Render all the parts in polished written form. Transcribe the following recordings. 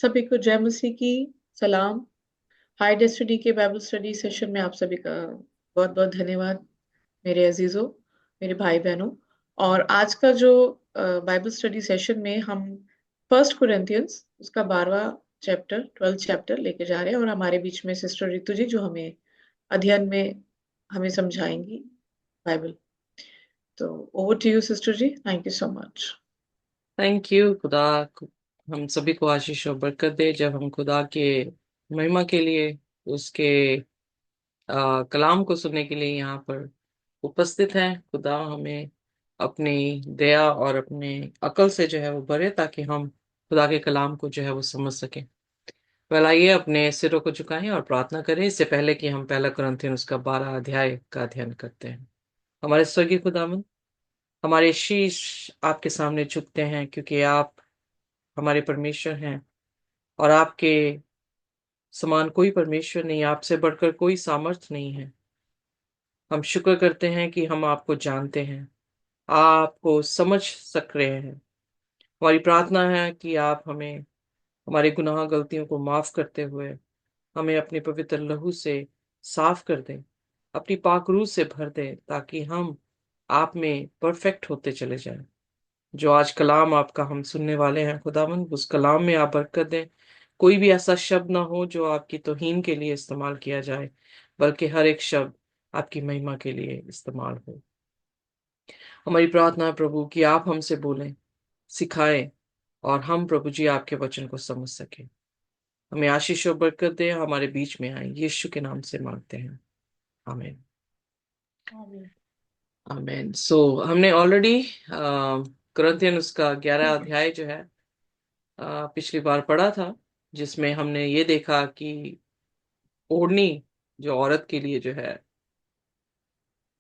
सभी को जय मसीह की सलाम। हाई डेस्टिनी के बाइबल स्टडी सेशन में आप सभी का बहुत बहुत धन्यवाद, मेरे अजीजों, मेरे भाई बहनों। और आज का जो बाइबल स्टडी सेशन में हम फर्स्ट कुरिन्थियंस उसका 12वां चैप्टर लेके जा रहे हैं, और हमारे बीच में सिस्टर रितु जी जो हमें अध्ययन में हमें समझाएंगी बाइबल। तो over to you sister ji, thank you so much. Thank you. खुदा हम सभी को आशीष और बरकत दे जब हम खुदा के महिमा के लिए उसके कलाम को सुनने के लिए यहाँ पर उपस्थित हैं। खुदा हमें अपनी दया और अपने अकल से जो है वो भरे ताकि हम खुदा के कलाम को जो है वो समझ सकें। पहला आइए अपने सिरों को झुकाएं और प्रार्थना करें इससे पहले कि हम पहला कुरिन्थियन उसका 12 अध्याय का अध्ययन करते हैं। हमारे स्वर्गीय खुदावन, हमारे शीश आपके सामने झुकते हैं क्योंकि आप हमारे परमेश्वर हैं और आपके समान कोई परमेश्वर नहीं, आपसे बढ़कर कोई सामर्थ्य नहीं है। हम शुक्र करते हैं कि हम आपको जानते हैं, आपको समझ सक रहे हैं। हमारी प्रार्थना है कि आप हमें हमारे गुनाह गलतियों को माफ करते हुए हमें अपने पवित्र लहू से साफ कर दें, अपनी पाक रूह से भर दें ताकि हम आप में परफेक्ट होते चले जाएं। जो आज कलाम आपका हम सुनने वाले हैं खुदावंद, उस कलाम में आप बरकत दें। कोई भी ऐसा शब्द ना हो जो आपकी तौहीन के लिए इस्तेमाल किया जाए, बल्कि हर एक शब्द आपकी महिमा के लिए इस्तेमाल हो। हमारी प्रार्थना है प्रभु कि आप हमसे बोलें, सिखाएं और हम प्रभु जी आपके वचन को समझ सकें। हमें आशीष और बरकत दें, हमारे बीच में आए, यीशु के नाम से मांगते हैं, आमीन। आमीन। आमीन। हमने ऑलरेडी कुरिन्थियन उसका 11 अध्याय जो है पिछली बार पढ़ा था, जिसमें हमने ये देखा कि ओढ़नी जो औरत के लिए जो है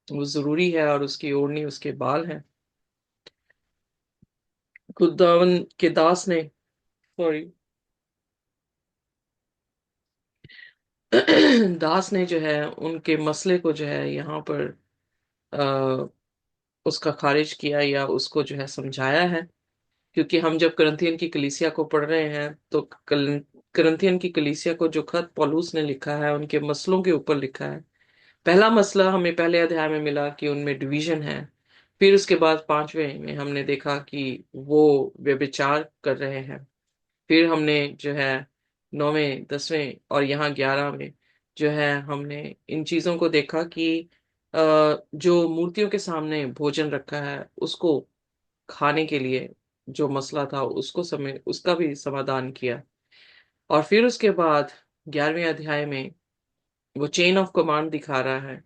वो जरूरी है और उसकी ओढ़नी उसके बाल हैं। खुदावन के दास ने, सॉरी, दास ने जो है उनके मसले को जो है यहाँ पर आ, उसका खारिज किया या उसको जो है समझाया है। क्योंकि हम जब करंथियन की कलीसिया को पढ़ रहे हैं तो करंथियन की कलीसिया को जो खत पौलुस ने लिखा है उनके मसलों के ऊपर लिखा है। पहला मसला हमें पहले अध्याय में मिला कि उनमें डिवीजन है। फिर उसके बाद 5वें में हमने देखा कि वो व्यभिचार कर रहे हैं। फिर हमने जो है 9वें 10वें और यहाँ 11 में जो है हमने इन चीजों को देखा कि जो मूर्तियों के सामने भोजन रखा है उसको खाने के लिए जो मसला था उसको समय उसका भी समाधान किया। और फिर उसके बाद 11वें अध्याय में वो चेन ऑफ कमांड दिखा रहा है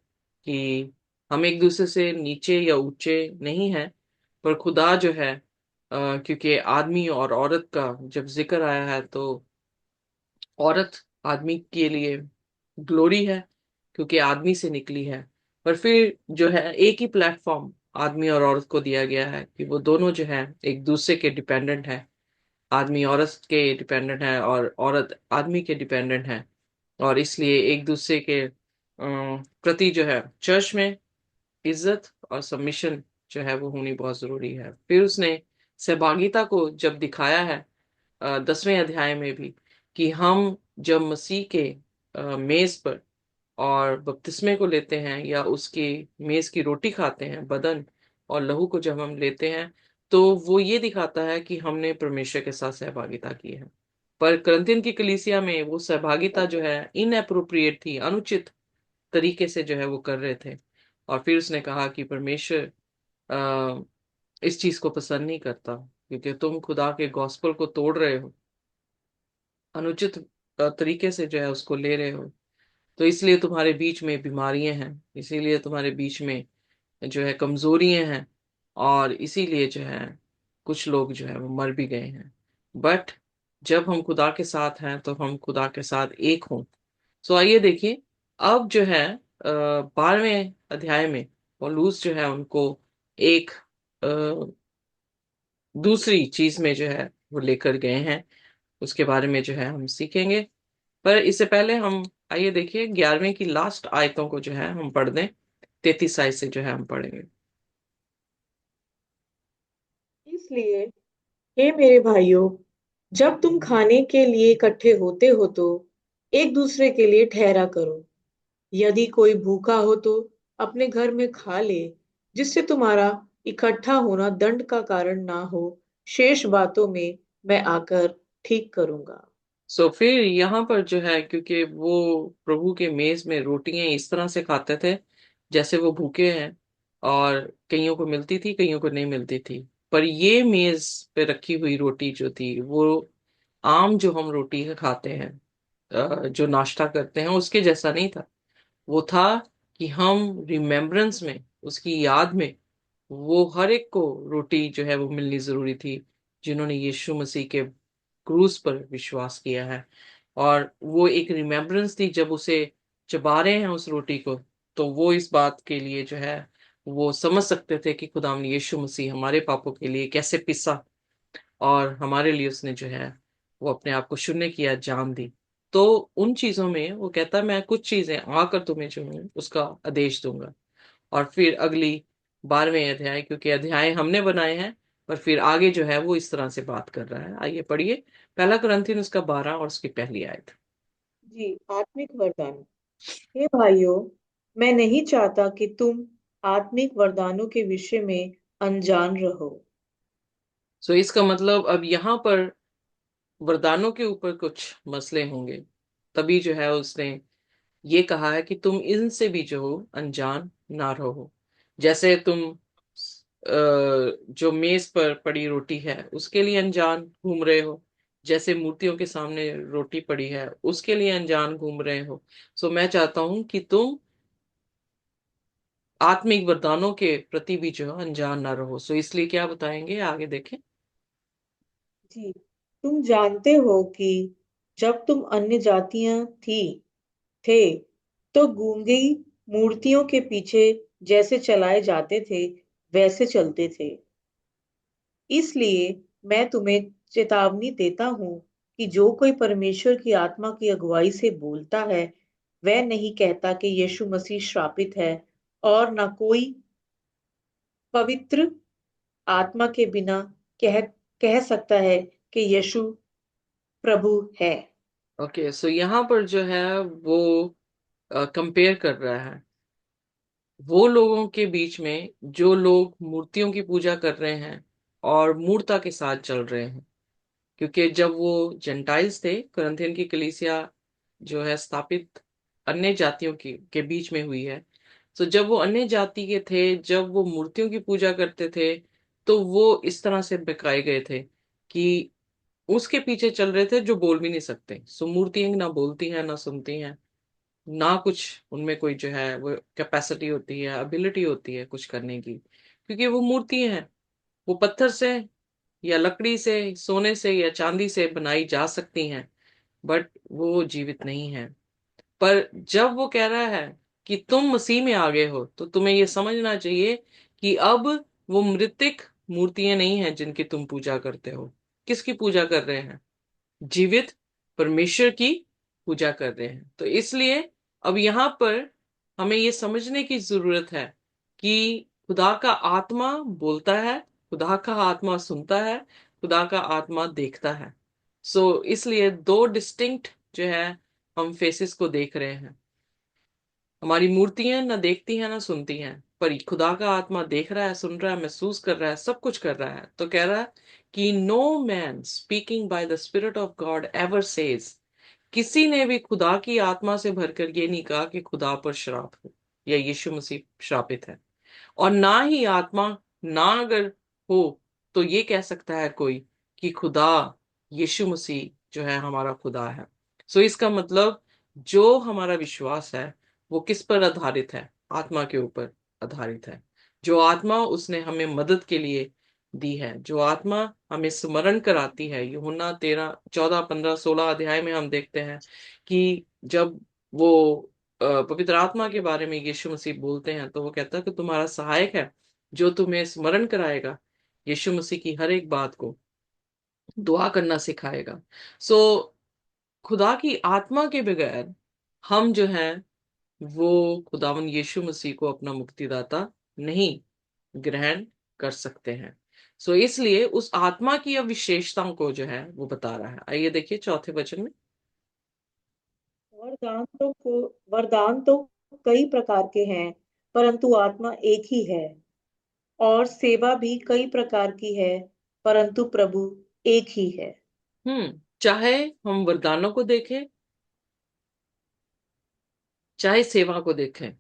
कि हम एक दूसरे से नीचे या ऊंचे नहीं हैं, पर खुदा जो है क्योंकि आदमी और औरत का जब जिक्र आया है तो औरत आदमी के लिए ग्लोरी है क्योंकि आदमी से निकली है। पर फिर जो है एक ही प्लेटफॉर्म आदमी और औरत को दिया गया है कि वो दोनों जो है एक दूसरे के डिपेंडेंट है। आदमी औरत के डिपेंडेंट है और औरत आदमी के डिपेंडेंट है। और इसलिए एक दूसरे के प्रति जो है चर्च में इज्जत और सबमिशन जो है वो होनी बहुत जरूरी है। फिर उसने सहभागिता को जब दिखाया है 10वें अध्याय में भी कि हम जब मसीह के मेज पर और बपतिस्मे को लेते हैं या उसकी मेज की रोटी खाते हैं, बदन और लहू को जब हम लेते हैं, तो वो ये दिखाता है कि हमने परमेश्वर के साथ सहभागिता की है। पर करंथियन की कलीसिया में वो सहभागिता जो है इनएप्रोप्रिएट थी, अनुचित तरीके से जो है वो कर रहे थे। और फिर उसने कहा कि परमेश्वर अ, इस चीज को पसंद नहीं करता क्योंकि तुम खुदा के गॉस्पल को तोड़ रहे हो, अनुचित तरीके से जो है उसको ले रहे हो। तो इसलिए तुम्हारे बीच में बीमारियां हैं, इसीलिए तुम्हारे बीच में जो है कमजोरियां हैं, और इसीलिए जो है कुछ लोग जो है वो मर भी गए हैं। बट जब हम खुदा के साथ हैं तो हम खुदा के साथ एक हों। आइए देखिए, अब जो है 12वें अध्याय में पौलुस जो है उनको एक दूसरी चीज में जो है वो लेकर गए हैं। उसके बारे में जो है हम सीखेंगे। पर इससे पहले हम आइए देखिए 11वें की लास्ट आयतों को जो है हम पढ़ दें। 33 आयत से जो है हम पढ़ेंगे। इसलिए हे मेरे भाइयों, जब तुम खाने के लिए इकट्ठे होते हो तो एक दूसरे के लिए ठहरा करो। यदि कोई भूखा हो तो अपने घर में खा ले, जिससे तुम्हारा इकट्ठा होना दंड का कारण ना हो। शेष बातों में मैं आकर ठीक करूंगा। सो फिर यहाँ पर जो है, क्योंकि वो प्रभु के मेज में रोटियां इस तरह से खाते थे जैसे वो भूखे हैं, और कईयों को मिलती थी, कईयों को नहीं मिलती थी। पर ये मेज पे रखी हुई रोटी जो थी वो आम जो हम रोटी खाते हैं, जो नाश्ता करते हैं, उसके जैसा नहीं था। वो था कि हम रिमेम्बरेंस में, उसकी याद में, वो हर एक को रोटी जो है वो मिलनी जरूरी थी, जिन्होंने यीशु मसीह के क्रूस पर विश्वास किया है। और वो एक रिमेम्बरेंस थी, जब उसे चबा रहे हैं उस रोटी को, तो वो इस बात के लिए जो है वो समझ सकते थे कि खुदावंद यीशु मसीह हमारे पापों के लिए कैसे पिसा, और हमारे लिए उसने जो है वो अपने आप को शून्य किया, जान दी। तो उन चीजों में वो कहता है, मैं कुछ चीजें आकर तुम्हें जो है उसका आदेश दूंगा। और फिर अगली 12वें अध्याय, क्योंकि अध्याय हमने बनाए हैं, पर फिर आगे जो है वो इस तरह से बात कर रहा है। आइए पढ़िए, पहला कुरिन्थियन उसका 12 और उसकी पहली आयत। जी, आत्मिक वरदान। हे भाइयों, मैं नहीं चाहता कि तुम आत्मिक वरदानों के विषय में अनजान रहो। सो इसका मतलब अब यहाँ पर वरदानों के ऊपर कुछ मसले होंगे, तभी जो है उसने ये कहा है कि तुम इनसे भी जो हो अनजान ना रहो। जैसे तुम जो मेज पर पड़ी रोटी है उसके लिए अनजान घूम रहे हो, जैसे मूर्तियों के सामने रोटी पड़ी है उसके लिए अनजान घूम रहे हो। सो मैं चाहता हूं कि तुम आत्मिक वरदानों के प्रति भी जो है अनजान ना रहो। सो इसलिए क्या बताएंगे, आगे देखें। जी, तुम जानते हो कि जब तुम अन्य जातियां थी थे तो गूंगी मूर्तियों के पीछे जैसे चलाए जाते थे वैसे चलते थे। इसलिए मैं तुम्हें चेतावनी देता हूं कि जो कोई परमेश्वर की आत्मा की अगुवाई से बोलता है वह नहीं कहता कि यीशु मसीह श्रापित है, और न कोई पवित्र आत्मा के बिना कह कह सकता है कि यीशु प्रभु है। ओके, सो यहाँ पर जो है वो कंपेयर कर रहा है वो लोगों के बीच में जो लोग मूर्तियों की पूजा कर रहे हैं और मूर्ता के साथ चल रहे हैं। क्योंकि जब वो जेंटाइल्स थे, कुरिन्थियन की कलीसिया जो है स्थापित अन्य जातियों की के बीच में हुई है। तो जब वो अन्य जाति के थे, जब वो मूर्तियों की पूजा करते थे, तो वो इस तरह से बहकाए गए थे कि उसके पीछे चल रहे थे जो बोल भी नहीं सकते। सो मूर्तियां ना बोलती हैं ना सुनती हैं, ना कुछ उनमें कोई जो है वो कैपेसिटी होती है, एबिलिटी होती है कुछ करने की, क्योंकि वो मूर्ति हैं। वो पत्थर से या लकड़ी से, सोने से या चांदी से बनाई जा सकती हैं, बट वो जीवित नहीं है। पर जब वो कह रहा है कि तुम मसीह में आ गए हो, तो तुम्हें ये समझना चाहिए कि अब वो मृतिक मूर्तियां नहीं हैं जिनकी तुम पूजा करते हो। किसकी पूजा कर रहे हैं? जीवित परमेश्वर की पूजा कर रहे हैं। तो इसलिए अब यहाँ पर हमें ये समझने की जरूरत है कि खुदा का आत्मा बोलता है, खुदा का आत्मा सुनता है, खुदा का आत्मा देखता है। सो इसलिए दो डिस्टिंक्ट जो है हम फेसेस को देख रहे हैं। हमारी मूर्तियां ना देखती हैं ना सुनती हैं, पर खुदा का आत्मा देख रहा है, सुन रहा है, महसूस कर रहा है, सब कुछ कर रहा है। तो कह रहा है कि no man speaking by the spirit of God ever says, किसी ने भी खुदा की आत्मा से भरकर ये नहीं कहा कि खुदा पर श्राप हो या यीशु मसीह श्रापित है। और ना ही आत्मा, ना अगर हो तो ये कह सकता है कोई कि खुदा यीशु मसीह जो है हमारा खुदा है। सो इसका मतलब जो हमारा विश्वास है वो किस पर आधारित है? आत्मा के ऊपर आधारित है। जो आत्मा उसने हमें मदद के लिए दी है, जो आत्मा हमें स्मरण कराती है। यूहन्ना 13, 14, 15, 16 अध्याय में हम देखते हैं कि जब वो पवित्र आत्मा के बारे में यीशु मसीह बोलते हैं, तो वो कहता है कि तुम्हारा सहायक है जो तुम्हें स्मरण कराएगा यीशु मसीह की हर एक बात को, दुआ करना सिखाएगा। सो खुदा की आत्मा के बगैर हम जो है वो खुदावन यीशु मसीह को अपना मुक्तिदाता नहीं ग्रहण कर सकते हैं। सो इसलिए उस आत्मा की अब विशेषताओं को जो है वो बता रहा है। आइए देखिए चौथे वचन में। वरदान तो कई प्रकार के हैं, परंतु आत्मा एक ही है। और सेवा भी कई प्रकार की है, परंतु प्रभु एक ही है। चाहे हम वरदानों को देखें, चाहे सेवा को देखें,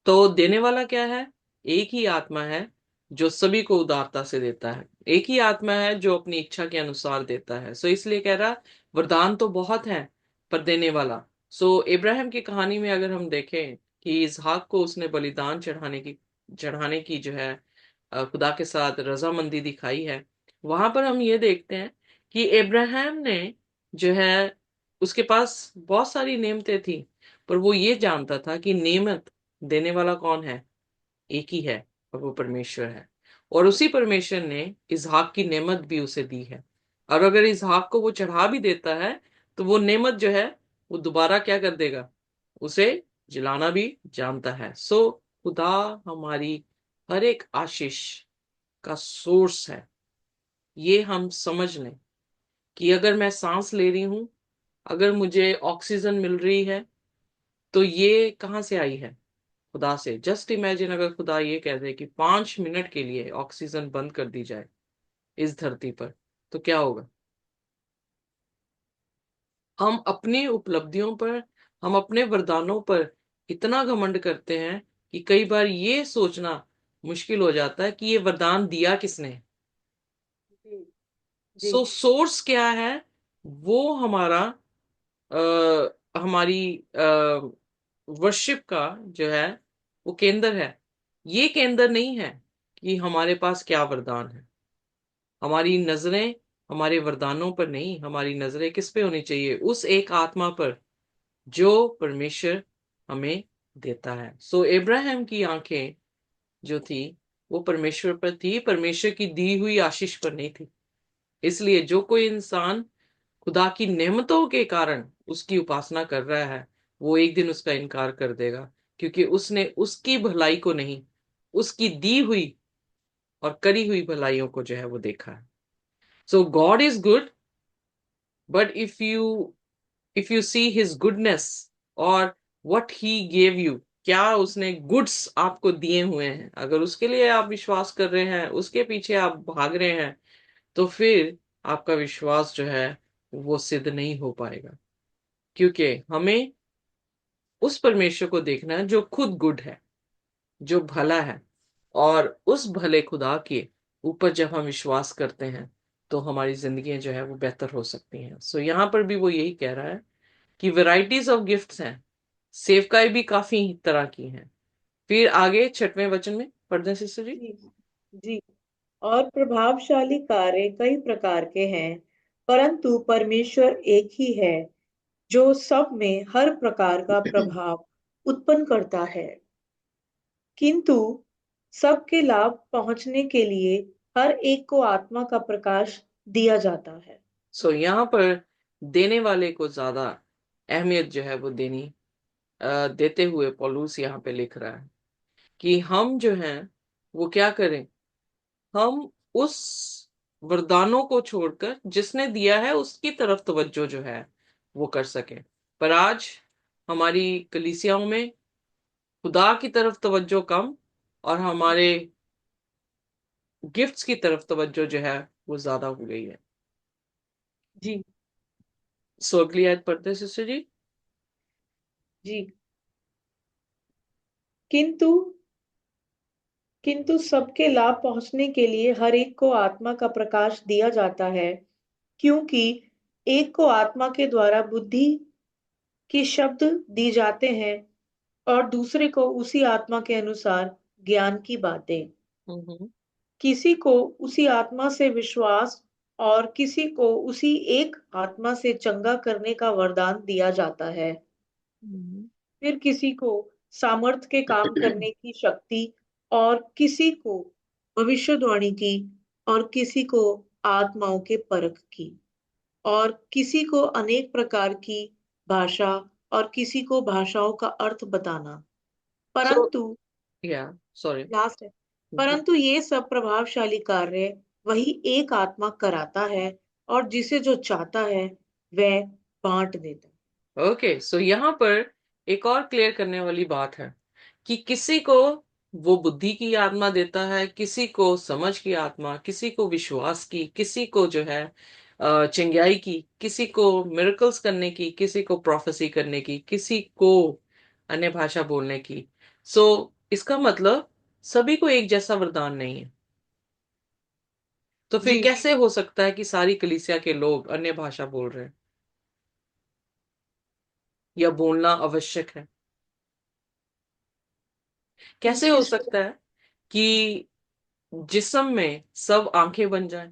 तो देने वाला क्या है? एक ही आत्मा है जो सभी को उदारता से देता है। एक ही आत्मा है जो अपनी इच्छा के अनुसार देता है। सो इसलिए कह रहा, वरदान तो बहुत है पर देने वाला। सो इब्राहिम की कहानी में अगर हम देखें कि इसहाक को उसने बलिदान चढ़ाने की जो है खुदा के साथ रजामंदी दिखाई है, वहां पर हम ये देखते हैं कि इब्राहिम ने जो है, उसके पास बहुत सारी नेमतें थी, पर वो ये जानता था कि नेमत देने वाला कौन है? एक ही है, और वो परमेश्वर है। और उसी परमेश्वर ने इसहाक की नेमत भी उसे दी है। और अगर इसहाक को वो चढ़ा भी देता है, तो वो नेमत जो है वो दोबारा क्या कर देगा? उसे जिलाना भी जानता है। सो खुदा हमारी हर एक आशीष का सोर्स है। ये हम समझ लें कि अगर मैं सांस ले रही हूं, अगर मुझे ऑक्सीजन मिल रही है, तो ये कहाँ से आई है? खुदा से। जस्ट इमेजिन अगर खुदा ये कह दे कि 5 मिनट के लिए ऑक्सीजन बंद कर दी जाए इस धरती पर, तो क्या होगा? हम अपनी उपलब्धियों पर, हम अपने वरदानों पर इतना घमंड करते हैं कि कई बार ये सोचना मुश्किल हो जाता है कि ये वरदान दिया किसने। जी। जी। सो सोर्स क्या है? वो हमारी वर्शिप का जो है वो केंद्र है। ये केंद्र नहीं है कि हमारे पास क्या वरदान है। हमारी नजरें हमारे वरदानों पर नहीं, हमारी नजरें किस पे होनी चाहिए? उस एक आत्मा पर जो परमेश्वर हमें देता है। सो इब्राहिम की आंखें जो थी वो परमेश्वर पर थी, परमेश्वर की दी हुई आशीष पर नहीं थी। इसलिए जो कोई इंसान खुदा की नेमतों के कारण उसकी उपासना कर रहा है, वो एक दिन उसका इनकार कर देगा, क्योंकि उसने उसकी भलाई को नहीं, उसकी दी हुई और करी हुई भलाइयों को जो है वो देखा है। So God is good, but if you see his goodness और व्हाट ही गेव यू, क्या उसने गुड्स आपको दिए हुए हैं, अगर उसके लिए आप विश्वास कर रहे हैं, उसके पीछे आप भाग रहे हैं, तो फिर आपका विश्वास जो है वो सिद्ध नहीं हो पाएगा। क्योंकि हमें उस परमेश्वर को देखना है जो खुद गुड है, जो भला है। और उस भले खुदा के ऊपर जब हम विश्वास करते हैं, तो हमारी जिंदगी जो है वो बेहतर हो सकती हैं। सो यहाँ पर भी वो यही कह रहा है कि वैरायटीज ऑफ गिफ्ट्स हैं, सेवकाएं भी काफी तरह की हैं। फिर आगे छठवें वचन में पढ़ते हैं सिस्टर जी। जी। जी। और प्रभावशाली कार्य कई प्रकार के हैं, परंतु परमेश्वर एक ही है, जो सब में हर प्रकार का प्रभाव उत्पन्न करता है। किंतु सबके लाभ पहुंचने के लिए हर एक को आत्मा का प्रकाश दिया जाता है। सो यहाँ पर देने वाले को ज्यादा अहमियत जो है वो देते हुए पौलुस यहाँ पे लिख रहा है कि हम जो हैं वो क्या करें? हम उस वरदानों को छोड़कर जिसने दिया है उसकी तरफ तवज्जो जो है वो कर सकें। पर आज हमारी कलीसियाओं में खुदा की तरफ तवज्जो कम, और हमारे गिफ्ट्स की तरफ तवज्जो जो है वो ज्यादा हो गई है। जी। सो अगली आयत पढ़ते हैं सिस्टर जी। जी। किंतु किंतु सबके लाभ पहुंचने के लिए हर एक को आत्मा का प्रकाश दिया जाता है, क्योंकि एक को आत्मा के द्वारा बुद्धि के शब्द दी जाते हैं, और दूसरे को उसी आत्मा के अनुसार ज्ञान की बातें। हम्म। किसी को उसी आत्मा से विश्वास, और किसी को उसी एक आत्मा से चंगा करने का वरदान दिया जाता है। हम्म। फिर किसी को सामर्थ्य के काम करने की शक्ति, और किसी को भविष्यवाणी की, और किसी को आत्माओं के परख की, और किसी को अनेक प्रकार की भाषा, और किसी को भाषाओं का अर्थ बताना। सो परंतु या सॉरी। लास्ट है। परंतु ये सब प्रभावशाली कार्य वही एक आत्मा कराता है, और जिसे जो चाहता है वह बांट देता है। ओके, सो यहाँ पर एक और क्लियर करने वाली बात है कि किसी को वो बुद्धि की आत्मा देता है, किसी को समझ की आत्मा, किसी को विश्वास की, किसी को जो है चिंगाई की, किसी को मिरेकल्स करने की, किसी को प्रोफेसी करने की, किसी को अन्य भाषा बोलने की। सो इसका मतलब सभी को एक जैसा वरदान नहीं है। तो फिर जी, कैसे हो सकता है कि सारी कलीसिया के लोग अन्य भाषा बोल रहे हैं या बोलना आवश्यक है? कैसे हो इस सकता है कि जिस्म में सब आंखें बन जाएं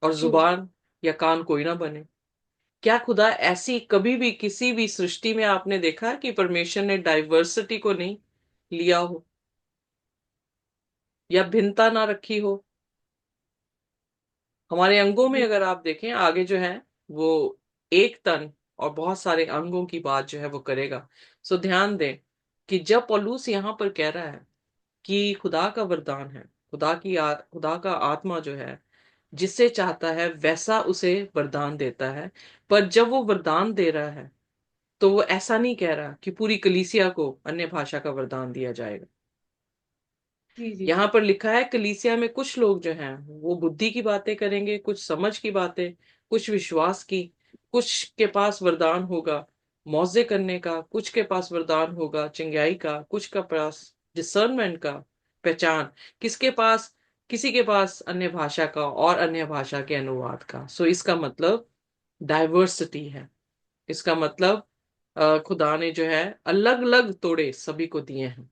और ट्रू। जुबान या कान कोई ना बने? क्या खुदा ऐसी कभी भी किसी भी सृष्टि में आपने देखा है कि परमेश्वर ने डाइवर्सिटी को नहीं लिया हो या भिन्नता ना रखी हो? हमारे अंगों में अगर आप देखें आगे जो है वो एक तन और बहुत सारे अंगों की बात जो है वो करेगा। सो ध्यान दें कि जब पौलुस यहां पर कह रहा है कि खुदा का वरदान है, खुदा का आत्मा जो है जिससे चाहता है वैसा उसे वरदान देता है। पर जब वो वरदान दे रहा है तो वो ऐसा नहीं कह रहा कि पूरी कलीसिया को अन्य भाषा का वरदान दिया जाएगा। जी, जी, यहाँ पर लिखा है कलीसिया में कुछ लोग जो हैं वो बुद्धि की बातें करेंगे, कुछ समझ की बातें, कुछ विश्वास की, कुछ के पास वरदान होगा मौजे करने का, कुछ के पास वरदान होगा चिंगाई का, कुछ का पास डिसर्नमेंट का, पहचान, किसके पास किसी के पास अन्य भाषा का और अन्य भाषा के अनुवाद का। सो इसका मतलब डाइवर्सिटी है। इसका मतलब खुदा ने जो है अलग अलग तोड़े सभी को दिए हैं।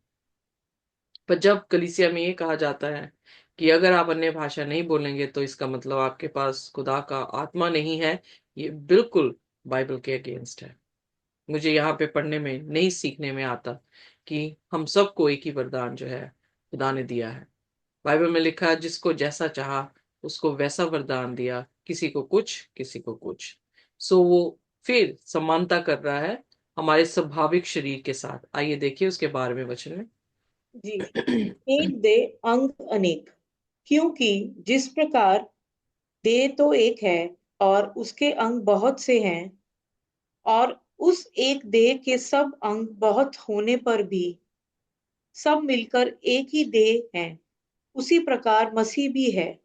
पर जब कलीसिया में ये कहा जाता है कि अगर आप अन्य भाषा नहीं बोलेंगे तो इसका मतलब आपके पास खुदा का आत्मा नहीं है, ये बिल्कुल बाइबल के अगेंस्ट है। मुझे यहाँ पे पढ़ने में नहीं सीखने में आता कि हम सबको एक ही वरदान जो है खुदा ने दिया है। बाइबल में लिखा है जिसको जैसा चाहा उसको वैसा वरदान दिया, किसी को कुछ किसी को कुछ। सो वो फिर समानता कर रहा है हमारे स्वाभाविक शरीर के साथ। आइए देखिए उसके बारे में वचन में। जी। एक दे, अंग अनेक, क्योंकि जिस प्रकार देह तो एक है और उसके अंग बहुत से हैं, और उस एक देह के सब अंग बहुत होने पर भी सब मिलकर एक ही देह हैं, उसी प्रकार मसीह भी है।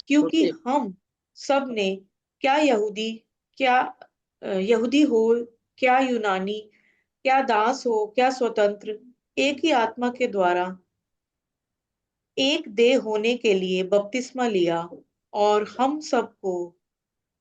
क्योंकि ओके, हम सब ने, क्या यहूदी, क्या यहूदी हो, क्या यूनानी, क्या दास हो, क्या स्वतंत्र, एक ही आत्मा के द्वारा एक देह होने के लिए बपतिस्मा लिया, और हम सबको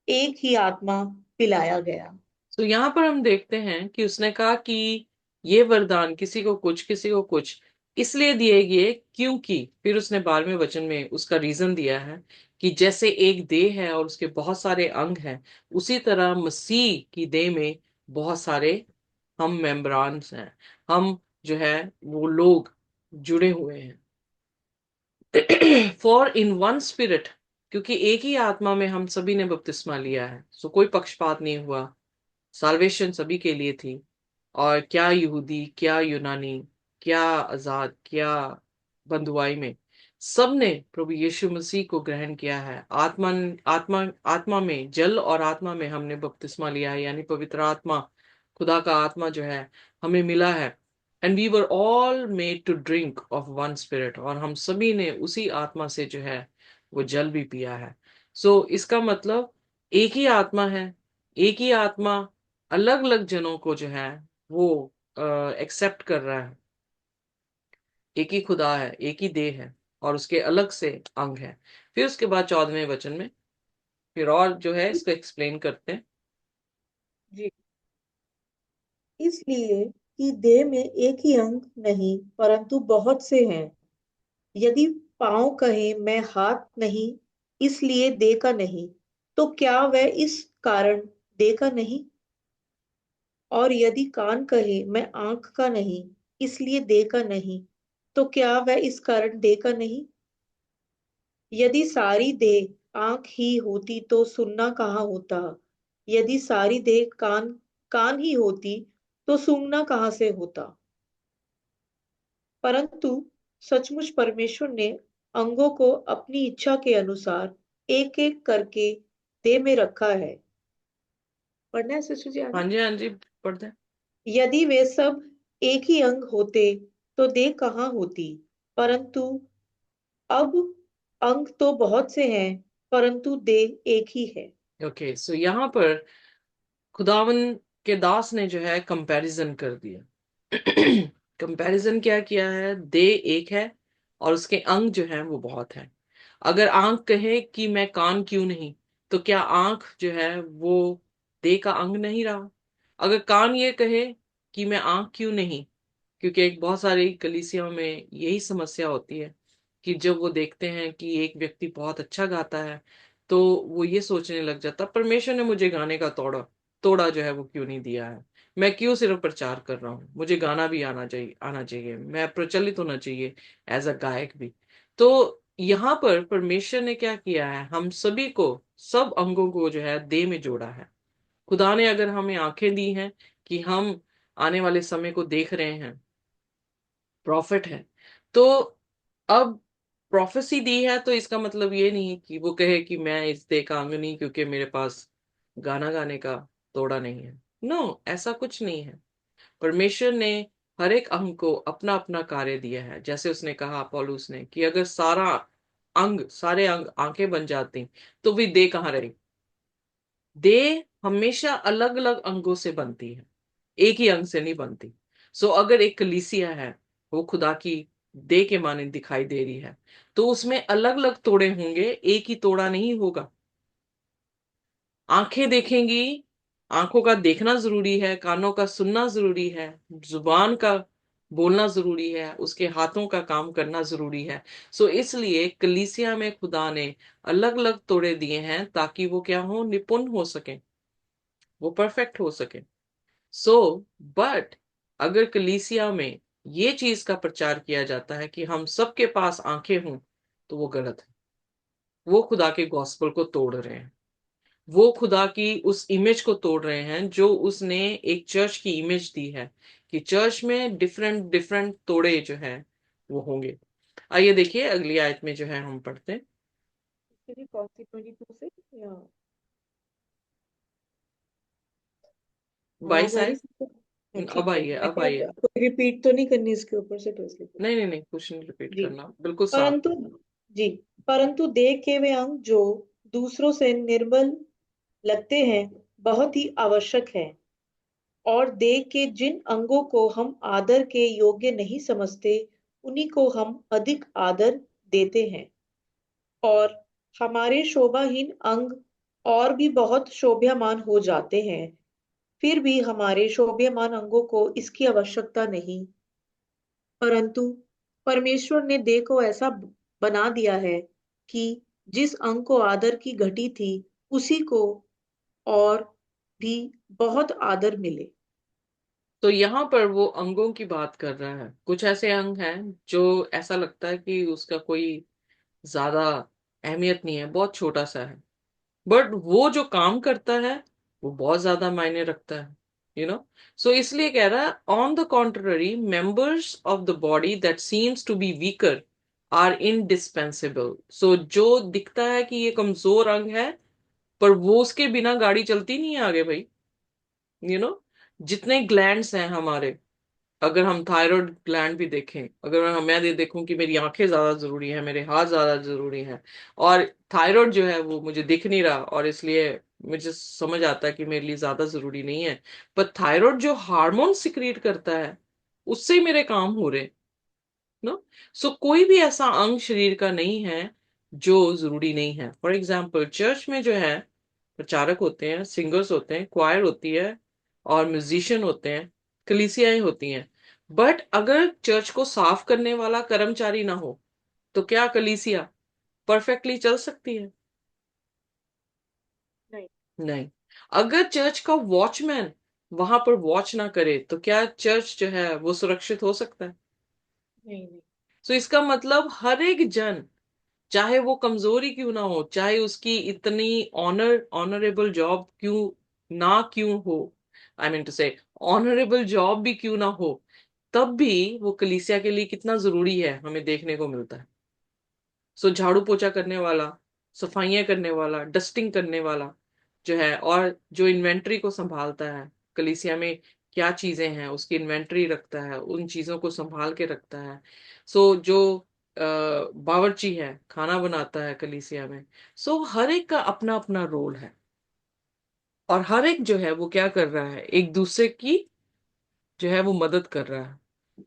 एक ही आत्मा पिलाया गया। तो यहाँ पर हम देखते हैं कि उसने कहा कि ये वरदान किसी को कुछ किसी को कुछ इसलिए दिए गए क्योंकि फिर उसने 12वें वचन में उसका रीजन दिया है कि जैसे एक देह है और उसके बहुत सारे अंग हैं, उसी तरह मसीह की देह में बहुत सारे हम मेम्बरान्स हैं, हम जो है वो लोग जुड़े हुए हैं। फॉर इन वन स्पिरिट, क्योंकि एक ही आत्मा में हम सभी ने बपतिस्मा लिया है, सो कोई पक्षपात नहीं हुआ, साल्वेशन सभी के लिए थी। और क्या यहूदी, क्या यूनानी, क्या आजाद, क्या बंधुआई में, सबने प्रभु यीशु मसीह को ग्रहण किया है। आत्मा आत्मा आत्मा में, जल और आत्मा में हमने बपतिस्मा लिया है, यानी पवित्र आत्मा, खुदा का आत्मा जो है हमें मिला है। And we were all made to drink of one spirit, और हम सभी ने उसी आत्मा से जो है वो जल भी पिया है। सो इसका मतलब एक ही आत्मा है, एक ही आत्मा अलग अलग जनों को जो है वो एक्सेप्ट कर रहा है। एक ही खुदा है, एक ही देह है और उसके अलग से अंग है। फिर उसके बाद 14वें वचन में फिर और जो है इसको एक्सप्लेन करते हैं। जी। इसलिए कि देह में एक ही अंग नहीं परंतु बहुत से हैं। यदि पाँव कहे मैं हाथ नहीं, इसलिए देह का नहीं, तो क्या वह इस कारण देह का नहीं? और यदि कान कहे मैं आंख का नहीं, इसलिए देह का नहीं, तो क्या वह इस कारण देह का नहीं? यदि सारी देह आंख ही होती तो सुनना कहाँ होता? यदि सारी देह कान कान ही होती तो सूंघना कहाँ से होता? परंतु सचमुच परमेश्वर ने अंगों को अपनी इच्छा के अनुसार एक एक करके देह में रखा है। पढ़ना है सिस्टर जी हाँ आगे? जी, हाँ जी, पढ़ते हैं। यदि वे सब एक ही अंग होते तो देह कहाँ होती? परंतु अब अंग तो बहुत से हैं, परंतु देह एक ही है। ओके, सो यहाँ पर खुदावन के दास ने जो है कंपैरिजन कर दिया। कंपैरिजन क्या किया है? देह एक है और उसके अंग जो है वो बहुत है। अगर आंख कहे कि मैं कान क्यों नहीं, तो क्या आंख जो है वो देह का अंग नहीं रहा? अगर कान ये कहे कि मैं आंख क्यों नहीं, क्योंकि एक बहुत सारी कलीसियाओं में यही समस्या होती है कि जब वो देखते हैं कि एक व्यक्ति बहुत अच्छा गाता है, तो वो ये सोचने लग जाता, परमेश्वर ने मुझे गाने का तोड़ा तोड़ा जो है वो क्यों नहीं दिया है? मैं क्यों सिर्फ प्रचार कर रहा हूँ? मुझे गाना भी आना चाहिए, मैं प्रचलित होना चाहिए एज अ गायक भी। तो यहाँ पर परमेश्वर ने क्या किया है? हम सभी को, सब अंगों को जो है देह में जोड़ा है। खुदा ने अगर हमें आंखें दी हैं कि हम आने वाले समय को देख रहे हैं, प्रॉफिट है, तो अब प्रोफेसी दी है, तो इसका मतलब ये नहीं कि वो कहे कि मैं इस देह का अंग नहीं क्योंकि मेरे पास गाना गाने का तोड़ा नहीं है। नो, ऐसा कुछ नहीं है। परमेश्वर ने हर एक अंग को अपना अपना कार्य दिया है। जैसे उसने कहा, पौलुस ने, कि अगर सारे अंग आंखें बन जाती तो भी देह कहाँ रही? देह हमेशा अलग अलग अंगों से बनती है, एक ही अंग से नहीं बनती। सो अगर एक कलीसिया है, वो खुदा की देह के माने दिखाई दे रही है, तो उसमें अलग अलग तोड़े होंगे, एक ही तोड़ा नहीं होगा। आंखें देखेंगी, आंखों का देखना जरूरी है, कानों का सुनना जरूरी है, जुबान का बोलना जरूरी है, उसके हाथों का काम करना जरूरी है। सो इसलिए कलीसिया में खुदा ने अलग अलग तोड़े दिए हैं ताकि वो क्या हो? निपुण हो सके, वो परफेक्ट हो सके। सो बट अगर कलीसिया में ये चीज का प्रचार किया जाता है कि हम सबके पास आंखें हों, तो वो गलत है। वो खुदा के गॉस्पेल को तोड़ रहे हैं, वो खुदा की उस इमेज को तोड़ रहे हैं जो उसने एक चर्च की इमेज दी है, कि चर्च में डिफरेंट डिफरेंट तोड़े जो है वो होंगे। आइए देखिए अगली आयत में जो है हम पढ़ते हैं। कौन सी 22 से या? आवाज 22 आ रही आयत। है? हाँ, अब ठीक है। आइए, मैं अब क्या आइए। कोई रिपीट तो नहीं करनी इसके ऊपर से, तो इसलिए पूछ नहीं नहीं नहीं, कुछ नहीं रिपीट जी। करना, बिल्कुल साफ। परंतु जी, परंतु देह के वे अंग जो दूसरों से निर्बल लगते हैं बहुत ही आवश्यक है। और देह के जिन अंगों को हम आदर के योग्य नहीं समझते, उन्हीं को हम अधिक आदर देते हैं। और हमारे शोभाहीन अंग और भी बहुत शोभायमान हो जाते हैं, फिर भी हमारे शोभायमान अंगों को इसकी आवश्यकता नहीं। परंतु परमेश्वर ने देह को ऐसा बना दिया है कि जिस अंग को आदर की घटी थी, उसी को और भी बहुत आदर मिले। तो यहाँ पर वो अंगों की बात कर रहा है। कुछ ऐसे अंग हैं जो ऐसा लगता है कि उसका कोई ज्यादा अहमियत नहीं है, बहुत छोटा सा है, बट वो जो काम करता है वो बहुत ज्यादा मायने रखता है, सो इसलिए कह रहा है, on the contrary members of the body that seems to be weaker are indispensable. So जो दिखता है कि ये कमजोर अंग है, पर वो उसके बिना गाड़ी चलती नहीं है आगे भाई। यू नो जितने ग्लैंड्स हैं हमारे, अगर हम थायराइड ग्लैंड भी देखें, अगर मैं ये देखूं कि मेरी आंखें ज्यादा जरूरी है, मेरे हाथ ज्यादा जरूरी हैं, और थायराइड जो है वो मुझे दिख नहीं रहा, और इसलिए मुझे समझ आता है कि मेरे लिए ज्यादा जरूरी नहीं है, पर थायराइड जो हार्मोन सिक्रीट करता है, उससे ही मेरे काम हो रहे। नो, सो कोई भी ऐसा अंग शरीर का नहीं है जो जरूरी नहीं है। फॉर एग्जाम्पल, चर्च में जो है प्रचारक होते हैं, सिंगर्स होते हैं, क्वायर होती है, और म्यूजिशियन होते हैं, कलीसियाएं होती हैं। बट अगर चर्च को साफ करने वाला कर्मचारी ना हो, तो क्या कलीसिया परफेक्टली चल सकती है? नहीं। नहीं। अगर चर्च का वॉचमैन वहां पर वॉच ना करे, तो क्या चर्च जो है वो सुरक्षित हो सकता है? नहीं नहीं। तो इसका मतलब हर एक जन, चाहे वो कमजोरी क्यों ना हो, चाहे उसकी इतनी ऑनरेबल जॉब क्यों हो, आई मीन टू से ऑनरेबल जॉब भी क्यों ना हो, तब भी वो कलीसिया के लिए कितना जरूरी है हमें देखने को मिलता है। सो झाड़ू पोछा करने वाला, सफाइयां करने वाला, डस्टिंग करने वाला जो है, और जो इन्वेंट्री को संभालता है, कलीसिया में क्या चीजें हैं उसकी इन्वेंट्री रखता है, उन चीजों को संभाल के रखता है। सो जो बावर्ची है, खाना बनाता है कलीसिया में। सो हर एक का अपना अपना रोल है, और हर एक जो है वो क्या कर रहा है, एक दूसरे की जो है वो मदद कर रहा है,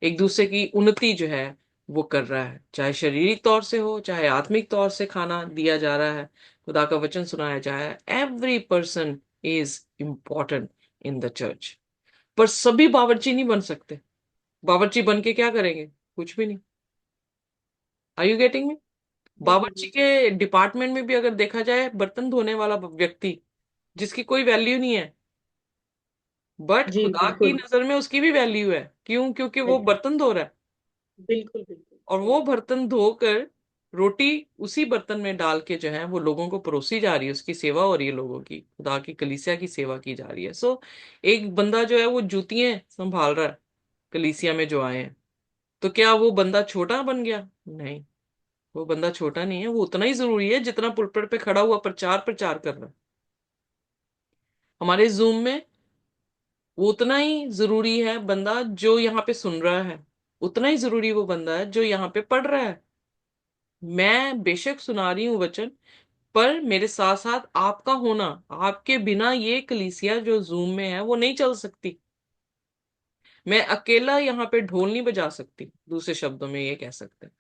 एक दूसरे की उन्नति जो है वो कर रहा है, चाहे शारीरिक तौर से हो, चाहे आत्मिक तौर से खाना दिया जा रहा है, खुदा का वचन सुनाया जा रहा है। Every person is important in the church. पर सभी बावर्ची नहीं बन सकते। बावर्ची बन के क्या करेंगे? कुछ भी नहीं। Are you getting me? बिल्कुल बावर्ची बिल्कुल। के डिपार्टमेंट में भी अगर देखा जाए, बर्तन धोने वाला व्यक्ति जिसकी कोई वैल्यू नहीं है, बट जी खुदा की बिल्कुल। नजर में उसकी भी वैल्यू है। क्यों? क्योंकि वो बर्तन धो रहा है, बिल्कुल बिल्कुल और सही वो बात। बर्तन धोकर रोटी उसी बर्तन में डाल के जो है वो लोगों को परोसी जा रही है, उसकी सेवा हो रही है, लोगों की, खुदा की कलीसिया की सेवा की जा रही है। सो एक बंदा जो है वो जूतियां संभाल रहा है कलीसिया में जो आए हैं, तो क्या वो बंदा छोटा बन गया? नहीं, वो बंदा छोटा नहीं है, वो उतना ही जरूरी है जितना पुलपट पे खड़ा हुआ प्रचार प्रचार कर रहा है हमारे जूम में। वो उतना ही जरूरी है बंदा जो यहाँ पे सुन रहा है, उतना ही जरूरी वो बंदा है जो यहाँ पे पढ़ रहा है। मैं बेशक सुना रही हूँ वचन, पर मेरे साथ साथ आपका होना, आपके बिना ये कलीसिया जो जूम में है वो नहीं चल सकती। मैं अकेला यहाँ पे ढोल नहीं बजा सकती, दूसरे शब्दों में ये कह सकते हैं।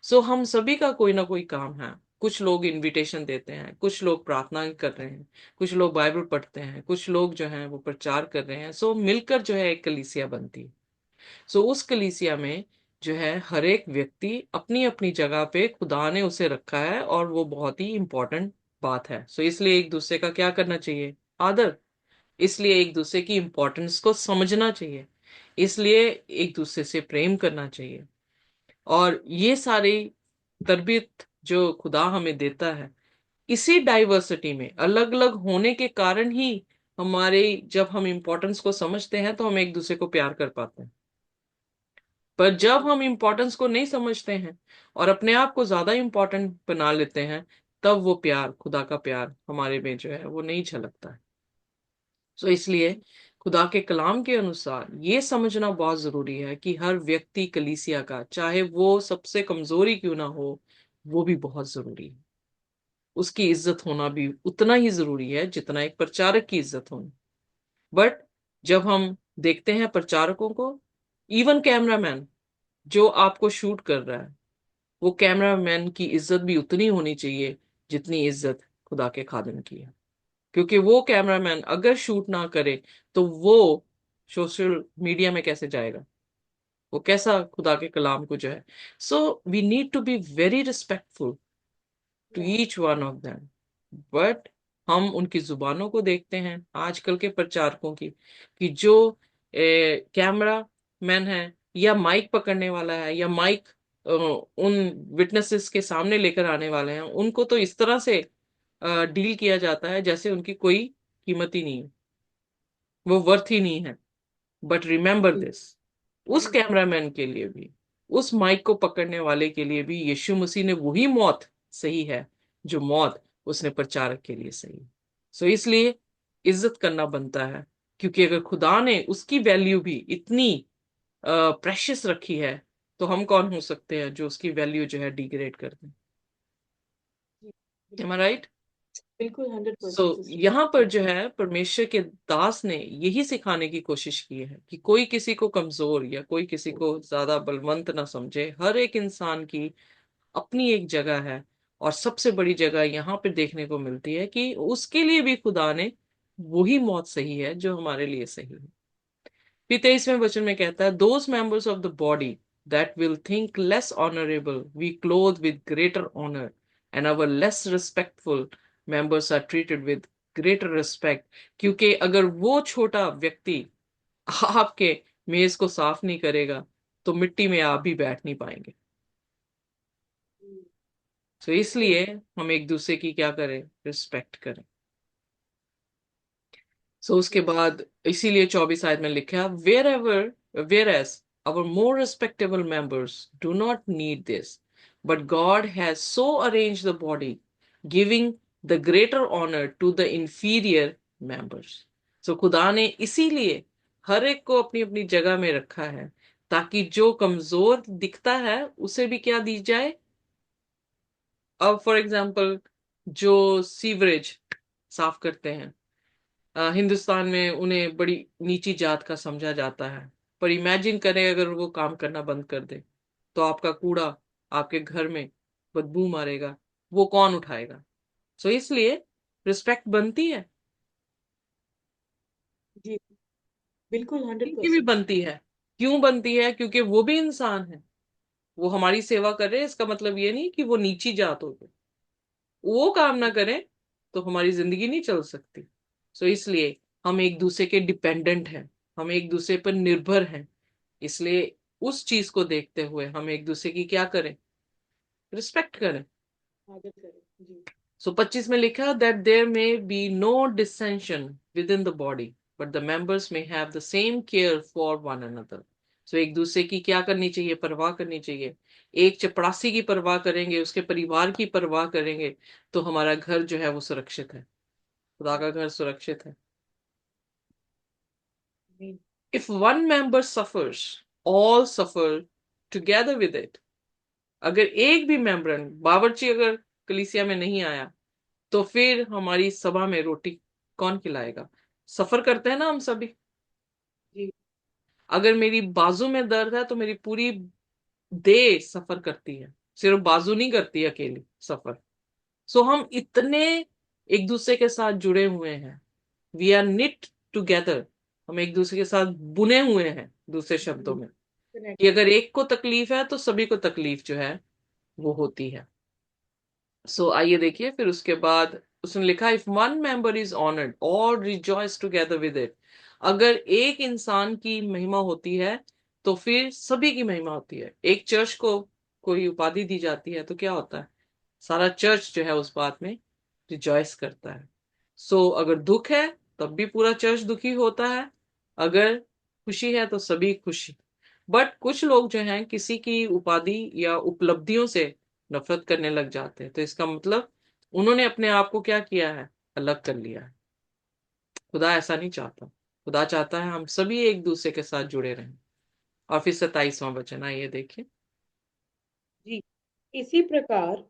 सो हम सभी का कोई ना कोई काम है। कुछ लोग इनविटेशन देते हैं, कुछ लोग प्रार्थना कर रहे हैं, कुछ लोग बाइबल पढ़ते हैं, कुछ लोग जो हैं वो प्रचार कर रहे हैं। सो मिलकर जो है एक कलीसिया बनती है। सो उस कलीसिया में जो है हर एक व्यक्ति अपनी अपनी जगह पे खुदा ने उसे रखा है, और वो बहुत ही इंपॉर्टेंट बात है। सो इसलिए एक दूसरे का क्या करना चाहिए? आदर। इसलिए एक दूसरे की इंपॉर्टेंस को समझना चाहिए। इसलिए एक दूसरे से प्रेम करना चाहिए। और ये सारी तरबियत जो खुदा हमें देता है, इसी डाइवर्सिटी में अलग अलग होने के कारण ही हमारे, जब हम इंपॉर्टेंस को समझते हैं तो हम एक दूसरे को प्यार कर पाते हैं। पर जब हम इम्पोर्टेंस को नहीं समझते हैं और अपने आप को ज्यादा इम्पोर्टेंट बना लेते हैं, तब वो प्यार, खुदा का प्यार हमारे में जो है वो नहीं झलकता है। सो इसलिए खुदा के कलाम के अनुसार ये समझना बहुत जरूरी है कि हर व्यक्ति कलीसिया का, चाहे वो सबसे कमजोरी क्यों ना हो, वो भी बहुत जरूरी है। उसकी इज्जत होना भी उतना ही जरूरी है जितना एक प्रचारक की इज्जत होनी। बट जब हम देखते हैं प्रचारकों को, इवन कैमरामैन जो आपको शूट कर रहा है, वो कैमरामैन की इज्जत भी उतनी होनी चाहिए जितनी इज्जत खुदा के खादिम की है। क्योंकि वो कैमरामैन अगर शूट ना करे तो वो सोशल मीडिया में कैसे जाएगा? वो कैसा खुदा के कलाम को जो है। So we need to be very respectful to each one of them. But हम उनकी जुबानों को देखते हैं आजकल के प्रचारकों की, कि जो कैमरा मैन है, या माइक पकड़ने वाला है, या माइक उन विटनेसेस के सामने लेकर आने वाले हैं, उनको तो इस तरह से डील किया जाता है जैसे उनकी कोई कीमत ही नहीं है, वो वर्थ ही नहीं है। बट रिमेंबर जी दिस, उस कैमरामैन के लिए भी, उस माइक को पकड़ने वाले के लिए भी यीशु मसीह ने वही मौत सही है जो मौत उसने प्रचारक के लिए सही है। सो इसलिए इज्जत करना बनता है, क्योंकि अगर खुदा ने उसकी वैल्यू भी इतनी प्रेशियस रखी है, तो हम कौन हो सकते हैं जो उसकी वैल्यू जो है डिग्रेड कर दें? जी, एम आई बिल्कुल राइट? बिल्कुल, हंड्रेड सो परसेंट सिस्टर। यहाँ पर जो है परमेश्वर के दास ने यही सिखाने की कोशिश की है कि कोई किसी को कमजोर या कोई किसी को ज्यादा बलवंत ना समझे। हर एक इंसान की अपनी एक जगह है, और सबसे बड़ी जगह यहाँ पे देखने को मिलती है कि उसके लिए भी खुदा ने वही मौत सही है जो हमारे लिए सही है। फिर 23वें वचन में कहता है, those members of the body that will think less honourable we clothe with greater honour, and our less respectful members are treated with greater respect. क्योंकि अगर वो छोटा व्यक्ति आपके मेज को साफ नहीं करेगा, तो मिट्टी में आप भी बैठ नहीं पाएंगे। तो इसलिए हम एक दूसरे की क्या करें? रिस्पेक्ट करें। सो उसके बाद इसीलिए 24 आयत में लिखा, wherever whereas our more respectable members do not need this, but God has so arranged the body, giving the greater honor to the inferior members. So खुदा ने इसीलिए हर एक को अपनी अपनी जगह में रखा है, ताकि जो कमजोर दिखता है उसे भी क्या दी जाए। अब फॉर एग्जाम्पल जो सीवरेज साफ करते हैं, हिंदुस्तान में उन्हें बड़ी नीची जात का समझा जाता है, पर इमेजिन करें अगर वो काम करना बंद कर दे तो आपका कूड़ा आपके घर में बदबू मारेगा, वो कौन उठाएगा। सो इसलिए रिस्पेक्ट बनती है। जी, बिल्कुल, हंड्रेड इनकी भी परसेंट बनती है। क्यों बनती है? क्योंकि वो भी इंसान है, वो हमारी सेवा कर रहे हैं, इसका मतलब ये नहीं कि वो नीची जात हो गए। वो काम ना करें तो हमारी जिंदगी नहीं चल सकती। सो इसलिए हम एक दूसरे के डिपेंडेंट हैं, हम एक दूसरे पर निर्भर हैं। इसलिए उस चीज को देखते हुए हम एक दूसरे की क्या करें, रिस्पेक्ट करें। आदर करें। जी। सो 25 में लिखा that there may be no dissension within the body, but the members may have the same care for one another. So एक दूसरे की क्या करनी चाहिए, परवाह करनी चाहिए। एक चपरासी की परवाह करेंगे, उसके परिवार की परवाह करेंगे, तो हमारा घर जो है वो सुरक्षित है, खुदा का घर सुरक्षित है। आमीन। If one member suffers, all suffer together with it. अगर एक भी मेंबर, बावर्ची अगर कलीसिया में नहीं आया, तो फिर हमारी सभा में रोटी कौन खिलाएगा। सफर करते हैं ना हम सभी। जी। अगर मेरी बाजू में दर्द है तो मेरी पूरी देह सफर करती है, सिर्फ बाजू नहीं करती अकेली सफर। सो हम इतने एक दूसरे के साथ जुड़े हुए हैं, वी आर निट टुगेदर। हम एक दूसरे के साथ बुने हुए हैं, दूसरे शब्दों में, कि कनेक्टेड। अगर एक को तकलीफ है तो सभी को तकलीफ जो है वो होती है। सो आइए देखिए फिर उसके बाद उसने लिखा if one member is honoured और रिजॉइस टुगेदर विद इट। अगर एक इंसान की महिमा होती है तो फिर सभी की महिमा होती है। एक चर्च को कोई उपाधि दी जाती है तो क्या होता है, सारा चर्च जो है उस बात में रिजॉइस करता है। सो अगर दुख है तब भी पूरा चर्च दुखी होता है, अगर खुशी है तो सभी खुशी। बट कुछ लोग जो हैं किसी की उपाधि या उपलब्धियों से नफरत करने लग जाते हैं, तो इसका मतलब उन्होंने अपने आप को क्या किया है, अलग कर लिया है। खुदा ऐसा नहीं चाहता। खुदा चाहता है हम सभी एक दूसरे के साथ जुड़े रहें। और फिर 27वां वचन आइए देखिए। जी। इसी प्रकार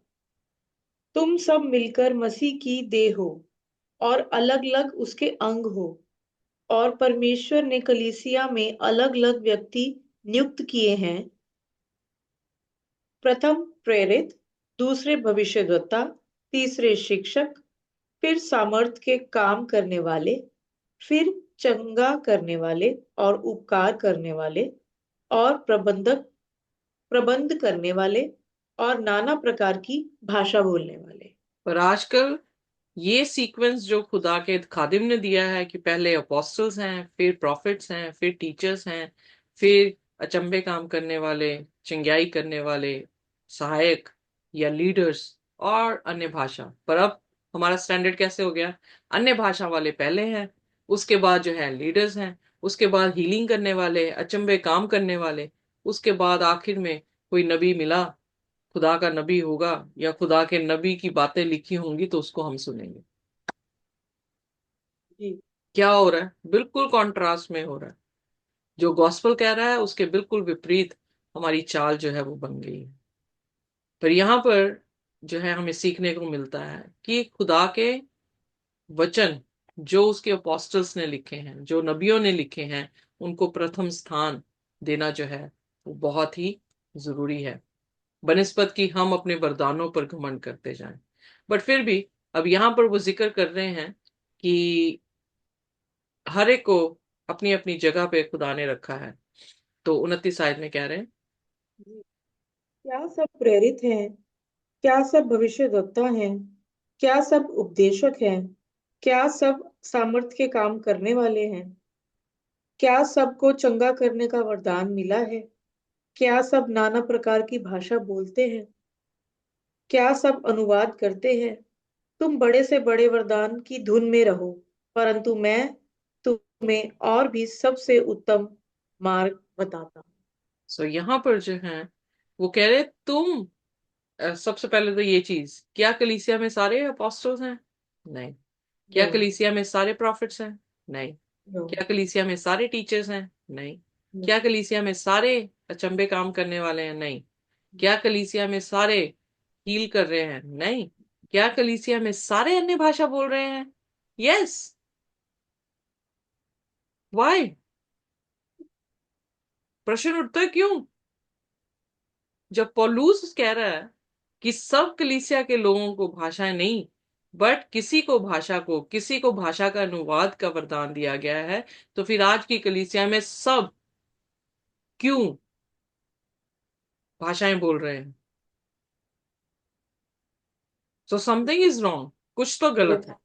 तुम सब मिलकर मसीह की देह हो और अलग अलग उसके अंग हो। और परमेश्वर ने कलीसिया में अलग अलग व्यक्ति नियुक्त किए हैं, प्रथम प्रेरित, दूसरे भविष्यद्वक्ता, तीसरे शिक्षक, फिर सामर्थ के काम करने वाले, फिर चंगा करने वाले और उपकार करने वाले और प्रबंध करने वाले और नाना प्रकार की भाषा बोलने वाले। पर आजकल ये सीक्वेंस जो खुदा के खादिम ने दिया है कि पहले अपोस्टल्स हैं, फिर प्रॉफिट्स हैं, फिर टीचर्स हैं, फिर अचंभे काम करने वाले, चंगाई करने वाले, सहायक या लीडर्स, और अन्य भाषा। पर अब हमारा स्टैंडर्ड कैसे हो गया, अन्य भाषा वाले पहले हैं, उसके बाद जो है लीडर्स हैं, उसके बाद हीलिंग करने वाले, अचंभे काम करने वाले, उसके बाद आखिर में कोई नबी मिला, खुदा का नबी होगा या खुदा के नबी की बातें लिखी होंगी तो उसको हम सुनेंगे। जी। क्या हो रहा है, बिल्कुल कॉन्ट्रास्ट में हो रहा है। जो गॉस्पल कह रहा है उसके बिल्कुल विपरीत हमारी चाल जो है वो बन गई है। पर यहाँ पर जो है हमें सीखने को मिलता है कि खुदा के वचन जो उसके अपोस्टल्स ने लिखे हैं, जो नबियों ने लिखे हैं, उनको प्रथम स्थान देना जो है वो बहुत ही जरूरी है, बनिस्बत कि हम अपने वरदानों पर घमंड करते जाएं। बट फिर भी अब यहाँ पर वो जिक्र कर रहे हैं कि हर एक को अपनी अपनी जगह पे खुदा ने रखा है। तो 29 आयत में कह रहे हैं। जी। क्या सब प्रेरित हैं? क्या सब भविष्यद्वक्ता हैं? क्या सब उपदेशक हैं? क्या सब सामर्थ के काम करने वाले हैं? क्या सबको चंगा करने का वरदान मिला है? क्या सब नाना प्रकार की भाषा बोलते हैं? क्या सब अनुवाद करते हैं? तुम बड़े से बड़े वरदान की धुन में रहो, परंतु मैं तुम्हें और भी सबसे उत्तम मार्ग बताता हूँ। सो यहाँ पर जो है वो कह रहे तुम सबसे पहले तो ये चीज, क्या कलीसिया में सारे अपोस्टल्स हैं? नहीं। क्या नो। कलीसिया में सारे प्रॉफिट्स हैं? नहीं। नो। क्या कलीसिया में सारे टीचर्स हैं? नहीं। नो। क्या कलीसिया में सारे अचंभे काम करने वाले हैं? नहीं। क्या कलीसिया में सारे हील कर रहे हैं? नहीं। क्या कलीसिया में सारे अन्य भाषा बोल रहे हैं? यस। वाई? प्रश्न उठता है क्यों? जब पौलुस कह रहा है कि सब कलीसिया के लोगों को भाषाएं नहीं, बट किसी को भाषा का अनुवाद का वरदान दिया गया है, तो फिर आज की कलीसिया में सब क्यों भाषाएं बोल रहे हैं? सो समथिंग इज रॉन्ग, कुछ तो गलत है।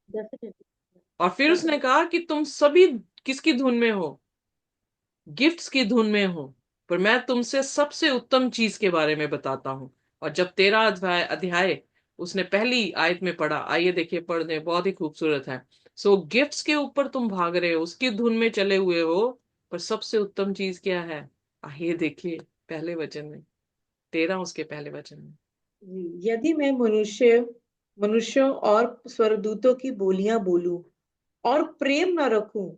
डेफिनेटली। और फिर उसने कहा कि तुम सभी किसकी धुन में हो? गिफ्ट्स की धुन में हो। पर मैं तुमसे सबसे उत्तम चीज के बारे में बताता हूं। और जब 13 अध्याय उसने पहली आयत में पढ़ा, आइए देखिए, पढ़ दें, बहुत ही खूबसूरत है। सो गिफ्ट्स के ऊपर तुम भाग रहे हो, उसकी धुन में चले हुए हो, पर सबसे उत्तम चीज क्या है? आइए देखिए, पहले वचन में, 13 उसके पहले वचन में। जी, यदि मैं मनुष्यों और स्वर्गदूतों की बोलियां बोलूं और प्रेम न रखूं,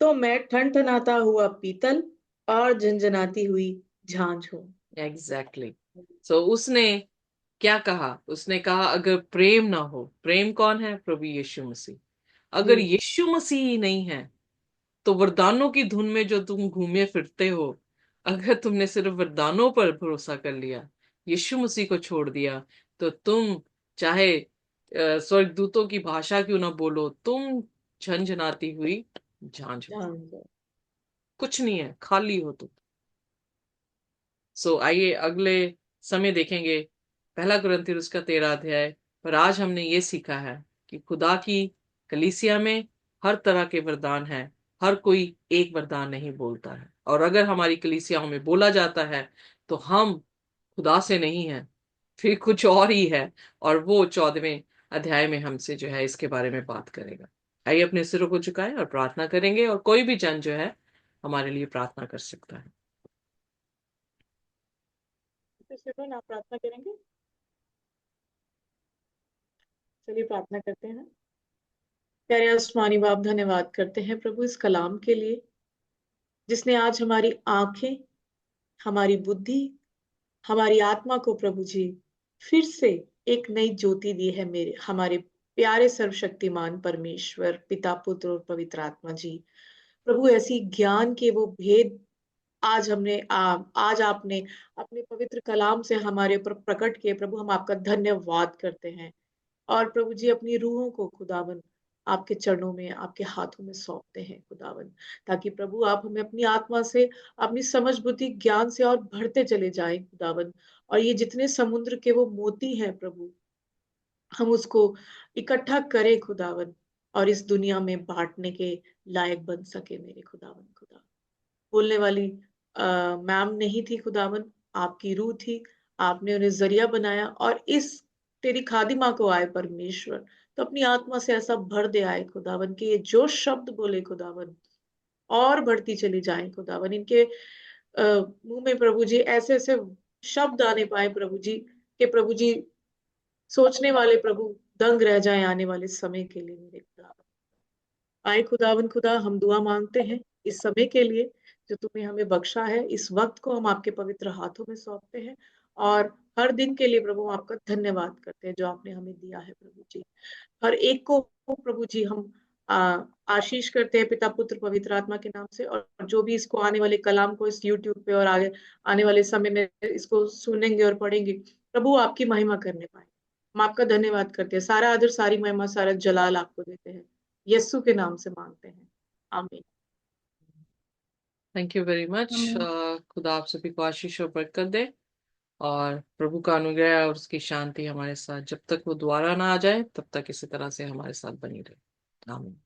तो मैं ठनठनाता हुआ पीतल और झंझनाती हुई झांझ हूँ। Exactly exactly. सो उसने क्या कहा? उसने कहा अगर प्रेम ना हो, प्रेम कौन है? प्रभु यीशु मसीह। जी। अगर यीशु मसीह ही नहीं है, तो वरदानों की धुन में जो तुम घूमे फिरते हो, अगर तुमने सिर्फ वरदानों पर भरोसा कर लिया, यीशु मसीह को छोड़ दिया, तो तुम चाहे स्वर्गदूतों की भाषा क्यों ना बोलो, तुम झंझनाती हुई झांझ हो। झांझ। कुछ नहीं है, खाली हो तुम। सो आइए अगले समय देखेंगे पहला कुरिन्थियर उसका 13 अध्याय। पर आज हमने ये सीखा है कि खुदा की कलीसिया में हर तरह के वरदान हैं। हर कोई एक वरदान नहीं बोलता है, और अगर हमारी कलीसियाओं में बोला जाता है, तो हम खुदा से नहीं है, फिर कुछ और ही है। और वो 14वें अध्याय में हमसे जो है इसके बारे में बात करेगा। आइए अपने सिरों को झुकाएं और प्रार्थना करेंगे, और कोई भी जन जो है हमारे लिए प्रार्थना कर सकता है। तो सिमरन, आप प्रार्थना करेंगे? चलिए प्रार्थना करते हैं। प्यारे आसमानी बाप, धन्यवाद करते हैं प्रभु इस कलाम के लिए, जिसने आज हमारी आंखें, हमारी बुद्धि, हमारी आत्मा को प्रभु जी फिर से एक नई ज्योति दी है। मेरे हमारे प्यारे सर्वशक्तिमान परमेश्वर पिता, पुत्र और पवित्र आत्मा जी। प्रभु ऐसी ज्ञान के वो भेद आज आपने अपने पवित्र कलाम से हमारे ऊपर प्रकट किए। प्रभु हम आपका धन्यवाद करते हैं। और प्रभु जी अपनी रूहों को खुदावन आपके चरणों में, आपके हाथों में सौंपते हैं खुदावन, ताकि प्रभु आप हमें अपनी आत्मा से, अपनी समझ बुद्धि ज्ञान से और बढ़ते चले जाएं खुदावन। और ये जितने समुद्र के वो मोती हैं प्रभु, हम उसको इकट्ठा करें खुदावन, और इस दुनिया में बांटने के लायक बन सके मेरे खुदावन। खुदा बोलने वाली मैम नहीं थी खुदावन, आपकी रूह थी। आपने उन्हें जरिया बनाया, और इस तेरी खादिमा को आए परमेश्वर, तो अपनी आत्मा से ऐसा भर दे आए खुदावन कि ये जो शब्द बोले खुदावन और बढ़ती चली जाए खुदावन। इनके मुंह में प्रभु जी ऐसे ऐसे शब्द आने पाए प्रभु जी, कि प्रभु जी सोचने वाले प्रभु दंग रह जाए आने वाले समय के लिए मेरे खुदा। आए खुदावन खुदा, हम दुआ मांगते हैं इस समय के लिए जो तुमने हमें बख्शा है। इस वक्त को हम आपके पवित्र हाथों में सौंपते हैं, और हर दिन के लिए प्रभु आपका धन्यवाद करते हैं जो आपने हमें दिया है प्रभु जी। हर एक को प्रभु जी हम आशीष करते हैं पिता, पुत्र, पवित्र आत्मा के नाम से। और जो भी इसको आने वाले कलाम को इस यूट्यूब पे और आगे आने वाले समय में इसको सुनेंगे और पढ़ेंगे, प्रभु आपकी महिमा करने पाए। हम आपका धन्यवाद करते हैं। सारा आदर, सारी महिमा, सारा जलाल आपको देते हैं। यस्सु के नाम से मांगते हैं, आमीन। Thank you very much. आमीन। खुदा आप सभी को आशीष और बरकत दे, और प्रभु का अनुग्रह और उसकी शांति हमारे साथ, जब तक वो दोबारा ना आ जाए तब तक इसी तरह से हमारे साथ बनी रहे। आमीन।